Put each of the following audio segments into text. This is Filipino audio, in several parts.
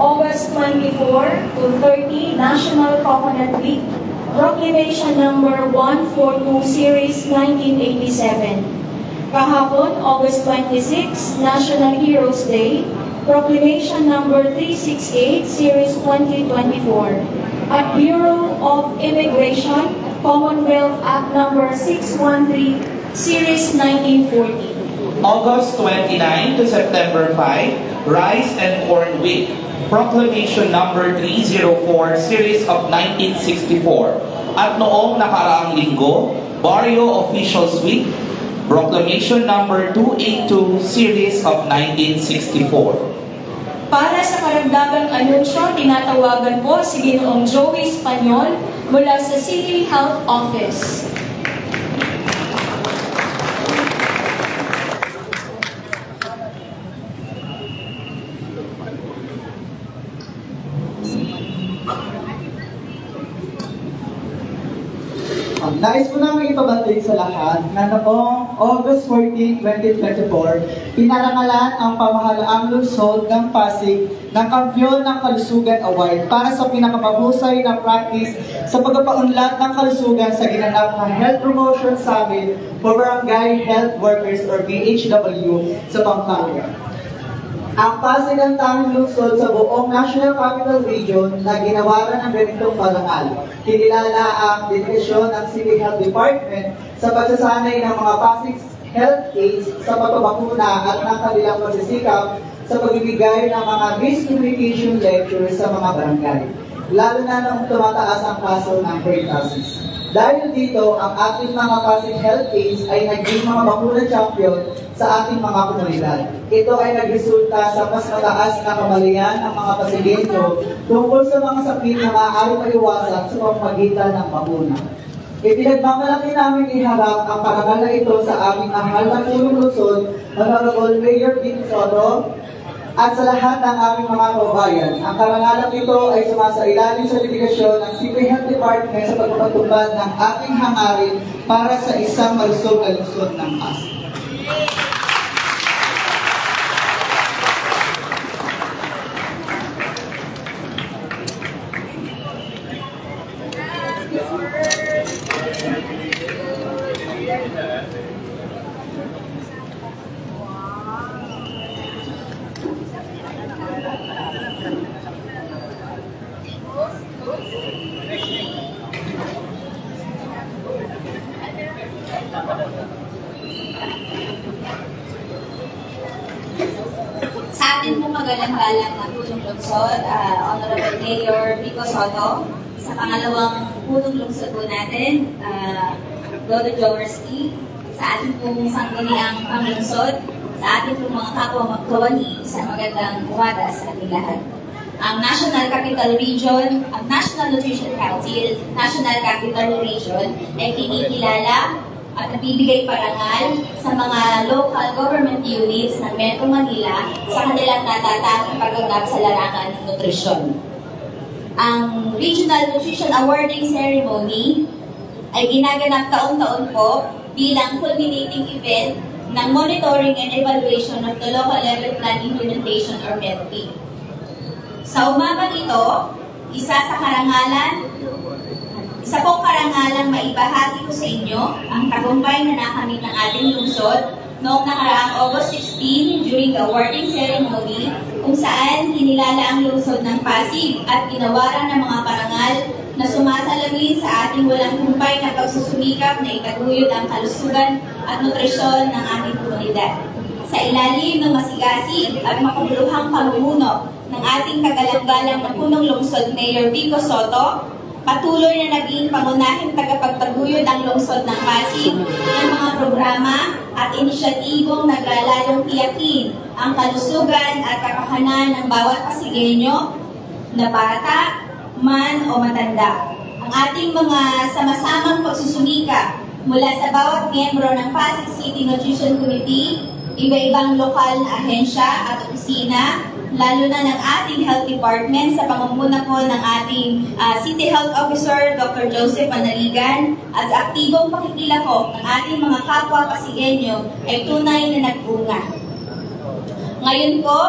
August 24 to 30, National Coconut Week, Proclamation number 142, Series 1987. Kahapon, August 26, National Heroes Day, Proclamation number 368, Series 2024. At Bureau of Immigration, Commonwealth Act number 613, Series 1940. August 29 to September 5, Rice and Corn Week, Proclamation number 304, Series of 1964. At noong nakaraang linggo, Barrio Officials Week, Proclamation number 282, Series of 1964. Para sa karagdagang anunsyo, tinatawagan po si Ginoong Joey Espanyol mula sa City Health Office. Nais ko namin ipabatid sa lahat na noong August 14, 2024, pinarangalan ang pamahalaang lungsod ng Pasig ng Kampiyon ng Kalusugan Award para sa pinakamahusay na practice sa pagpapaunlad ng kalusugan sa ginanap na Health Promotion Summit for Barangay Health Workers or BHW sa Pampanga. Ang Pasig ang tanging lungsod sa buong National Capital Region na ginawaran ng ganitong parangal. Kinilala ang dedikasyon ng City Health Department sa pagsasanay ng mga Pasig Health Aides sa pagpapakuna at ng kanilang pagsisikap sa pagbibigay ng mga risk communication lectures sa mga barangay, lalo na nung tumataas ang kaso ng pertussis. Dahil dito, ang ating mga Pasig Health Aides ay naging mga bakuna champion sa ating mga komunidad. Ito ay nagresulta sa mas mataas na kamalayan ng mga Pasigenyo tungkol sa mga sakit na maaaring maiwasan sa pamamagitan ng bakuna. Ipinagmamalaki namin iharap ang parangal na ito sa aming mahal na punong lungsod, Honorable Mayor Vic Soto, at sa lahat ng aming mga kababayan. Ang karangalan ito ay sumasailalim sa dedikasyon ng City Health Department sa pagpapatupad ng ating hangarin para sa isang malusog na lungsod ng Pasig. Sa atin pong magalang-galang na punong lungsod, Honorable Mayor Vico Soto, sa pangalawang punong lungsod po natin, Dodo Jowerski, sa ating pong sangguniang panglungsod, sa ating pong mga kapwa magkawani, sa magandang umaga sa ating lahat. Ang National Capital Region, ang National Nutrition Council, National Capital Region ay kinikilala at nabibigay parangal sa mga local government units ng Metro Manila sa kanilang natatanging pagganap sa larangan ng nutrisyon. Ang Regional Nutrition Awarding Ceremony ay ginaganap taon-taon po bilang culminating event ng monitoring and evaluation of the Local Level Plan Implementation or MELP. Sa umagang ito, isa pong karangalang maibahagi ko sa inyo ang tagumpay na nakamit ng ating lungsod noong nakaraang August 16 during the awarding ceremony kung saan kinilala ang lungsod ng Pasig at ginawaran ng mga parangal na sumasalamin sa ating walang humpay na pagsusumikap na ikatuyod ang kalusugan at nutrisyon ng ating komunidad. Sa ilalim ng masigasig at makabuluhang pamumuno ng ating kagalang-galang na punong lungsod Mayor Vico Soto, patuloy na naging pangunahing tagapagtaguyod ang lungsod ng Pasig ng mga programa at inisyatibong naglalayong tiyakin ang kalusugan at kapakanan ng bawat Pasigenyo na bata, man o matanda. Ang ating mga sama-samang pagsusumika mula sa bawat miyembro ng Pasig City Nutrition Committee, iba-ibang lokal na ahensya at opisina, lalo na ng ating Health Department sa pangunguna po ng ating City Health Officer, Dr. Joseph Manaligan, at sa aktibong pakikilahok ng ating mga kapwa Pasigenyo ay tunay na nagbunga. Ngayon po,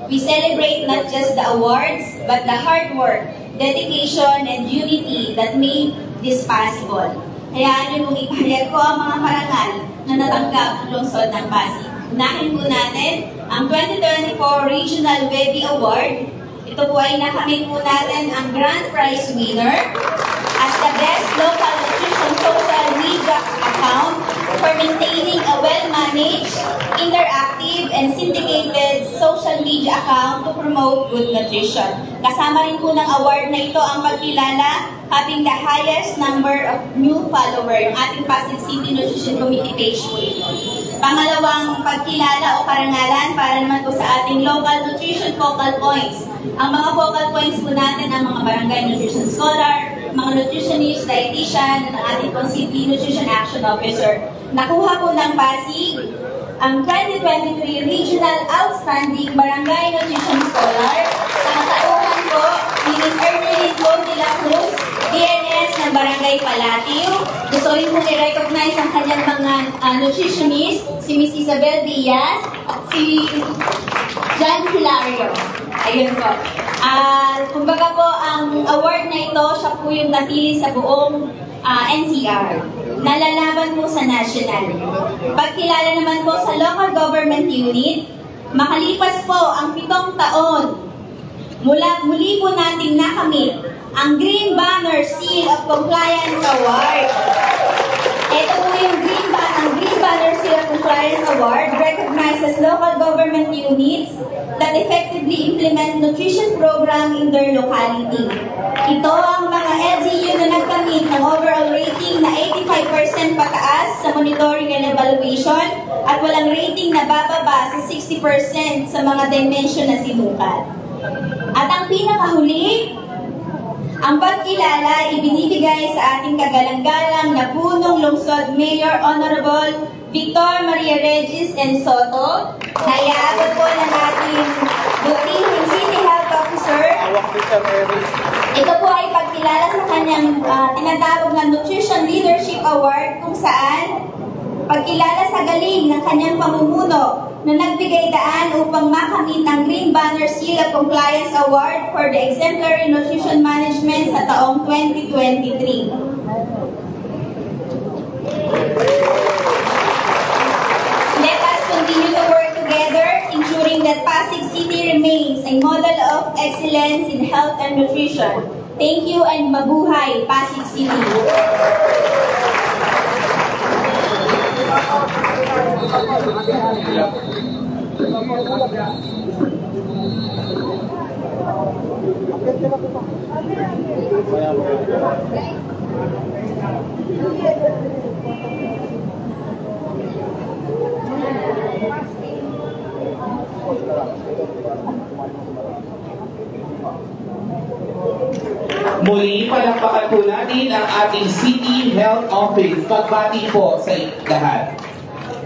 We celebrate not just the awards, but the hard work, dedication, and unity that made this possible. Hayaan niyo pong ipahayag ko ang mga parangal na natanggap ng lungsod ng Pasig. Unahin po natin ang 2024 Regional Webby Award. Ito po ay nakamit po natin ang Grand Prize winner as the Best Local Nutrition Social Media Account for maintaining a well-managed, interactive, and syndicated social media account to promote good nutrition. Kasama rin po ng award na ito ang pagkilala having the highest number of new follower, yung ating Pasig City Nutrition Committee page po ito. Pangalawang pagkilala o karangalan para naman po sa ating local nutrition focal points. Ang mga focal points po natin ang mga barangay nutrition scholar, mga nutritionist, dietitian, at ating pong City Nutrition Action Officer. Nakuha po ng Pasig ang 2023 Regional Outstanding Barangay Nutrition Scholar sa katauhan po ni Ms. Ermeline Gold de la Cruz, DNS ng Barangay Palatio. Gusto rin po i-recognize ang kanyang mga nutritionist, si Ms. Isabel Diaz at si John Hilario. Ayun po. Kumbaga po, ang award na ito, siya po yung napili sa buong NCR. Nalalaban po sa national. Pagkilala naman po sa local government unit, makalipas po ang 7 taon, muli po nating nakamit ang Green Banner Seal of Compliance Award. Ito po yung Green Banner Seal of Compliance Award recognizes local government units that effectively implement nutrition program in their locality. Ito ang mga LGU na nagkamit ng overall rating na 85% pataas sa monitoring and evaluation at walang rating na bababa sa 60% sa mga dimension na sinukat. At ang pinakahuli, ang pagkilala ibinibigay sa ating kagalang-galang na punong lungsod Mayor Honorable Victor Maria Regis and Soto, na iaabot po ng ating butihing City Health Officer. Ito po ay pagkilala sa kanyang tinatawag na Nutrition Leadership Award, kung saan pagkilala sa galing ng kanyang pamumuno na nagbigay daan upang makamit ang Green Banner Seal of Compliance Award for the Exemplary Nutrition Management sa taong 2023. Let us continue to work together, ensuring that Pasig City remains a model of excellence in health and nutrition. Thank you and mabuhay, Pasig City! Muli, palakpakan po natin ang ating City Health Office. Pagbati po sa lahat.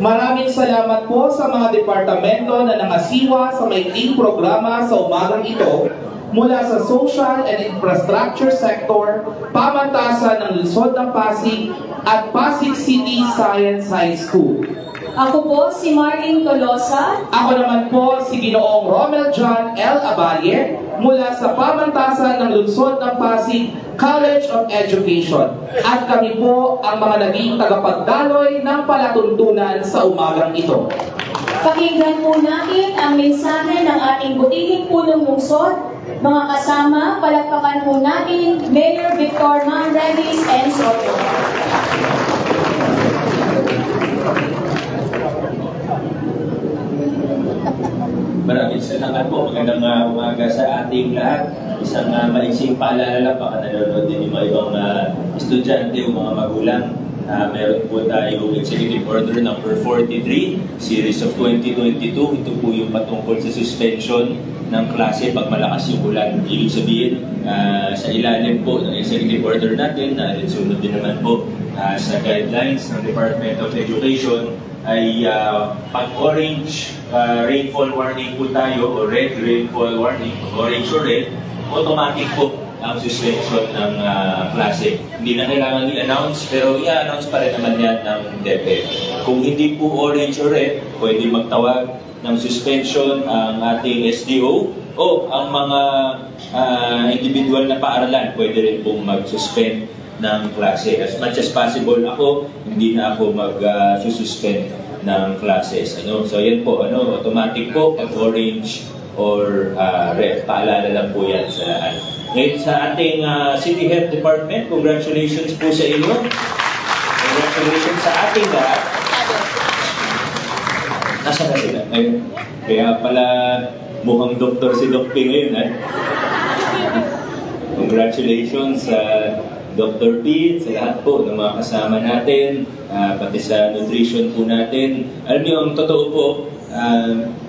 Maraming salamat po sa mga departamento na nangasiwa sa maikling programa sa umagang ito mula sa Social and Infrastructure Sector, pamantasan ng Lungsod ng Pasig at Pasig City Science High School. Ako po si Martin Tolosa. Ako naman po si Ginoong Romel John L. Abaye mula sa pamantasan ng Lungsod ng Pasig College of Education. At kami po ang mga naging tagapagdaloy ng palatuntunan sa umagang ito. Pakinggan po natin ang mensahe ng ating butihing punong lungsod. Mga kasama, palakpakan po natin Mayor Victor Regis and Soto. Maraming salamat po. Magandang umaga sa ating lahat. Isang maiksing paalala lang, baka nanonood din yung mga ibang estudyante o mga magulang. Meron po tayong Executive Order number 43, Series of 2022. Ito po yung patungkol sa suspension ng klase pag malakas yung ulan. Ibig sabihin, sa ilalim po ng Executive Order natin, sunod din naman po sa guidelines ng Department of Education, ay pag-orange rainfall warning po tayo o red rainfall warning, orange or red, automatic po ang suspension ng klase. Hindi na kailangan i-announce, pero i-announce pa rin naman yan ng DepEd. Kung hindi po orange or red, pwede magtawag ng suspension ang ating SDO o ang mga individual na paaralan pwede rin pong mag-suspend ng klase. As much as possible ako, hindi na ako mag-suspend ng classes. So yan po, automatic po pag orange or red. Paalala lang po yan sa lahat. Ngayon sa ating City Health Department, congratulations po sa inyo. Congratulations sa ating lahat. Nasa na sila? Kaya pala mukhang doktor si Doc P ngayon. Congratulations sa Dr. P, sa lahat po ng mga kasama natin, pati sa nutrition po natin. Alam niyo, ang totoo po,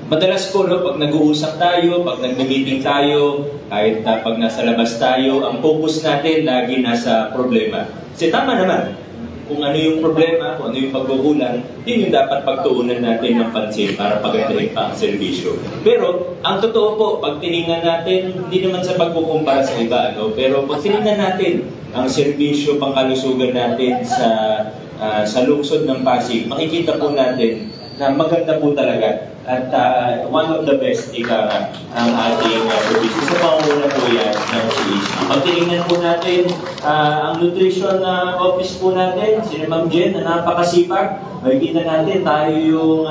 madalas po, pag nag-uusap tayo, pag nag-meeting tayo, kahit pag nasa labas tayo, ang focus natin lagi nasa problema. Kasi tama naman, kung ano yung problema, kung ano yung pagkukulang, yun yung dapat pagtuunan natin ng pansin para pagandahin pa ang serbisyo. Pero, ang totoo po, pag tinignan natin, hindi naman sa pagkukumpara sa iba, pero pag tinignan natin ang serbisyo pangkalusugan natin sa lungsod ng Pasig, makikita po natin na maganda po talaga at one of the best ang ating service. Sa panguna po yan ng CEC. Pag tinignan po natin ang nutrition office po natin, si Ma'am Jen na napakasipag, makikita natin tayo yung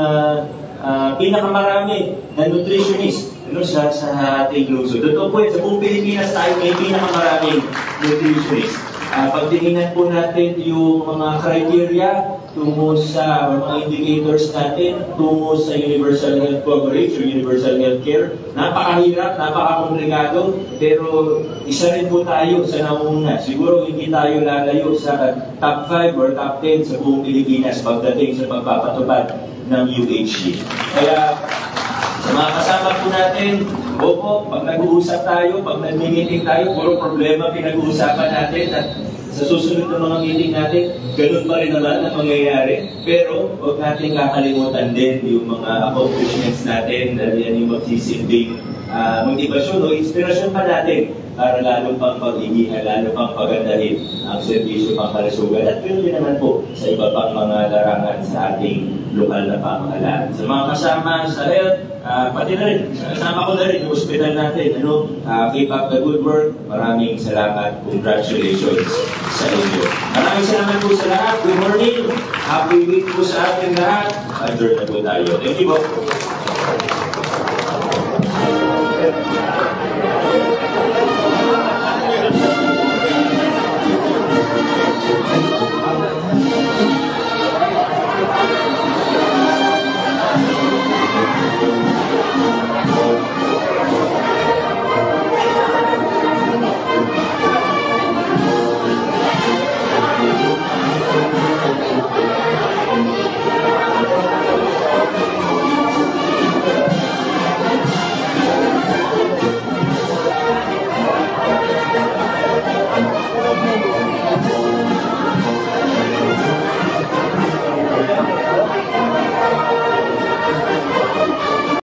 pinakamarami na nutritionist sa ating lungsod. Totoo po yan, sa buong Pilipinas tayo may pinakamaraming nutritionist. Pag tinignan po natin yung mga criteria tungo sa mga indicators natin, tungo sa universal health coverage o universal health care, napakahirap, napakakomplikado, pero isa rin po tayo sa nauna. Siguro hindi tayo lalayo sa top 5 or top 10 sa buong Pilipinas pagdating sa pagpapatupad ng UHC. Kaya sa mga kasama po natin, opo, pag nag-uusap tayo, pag nag-meeting tayo, puro problema pinag-uusapan natin at sa susunod na mga meeting natin, ganun pa rin naman ang mangyayari. Pero huwag natin kakalimutan din yung mga accomplishments natin dahil yan yung magsisilbing motivasyon o inspirasyon pa natin para lalo pang pag-igihan, lalo pang pagandahin ang serbisyo pangkalusugan at yun din naman po sa iba pang mga larangan sa ating lokal na pamahalaan. Sa mga kasama sa health, pati na rin, kasama ko na rin yung hospital natin. Keep up the good work. Maraming salamat. Congratulations sa inyo. Maraming salamat po sa lahat. Good morning. Happy week po sa ating lahat. Adjourn na po tayo. Thank you po.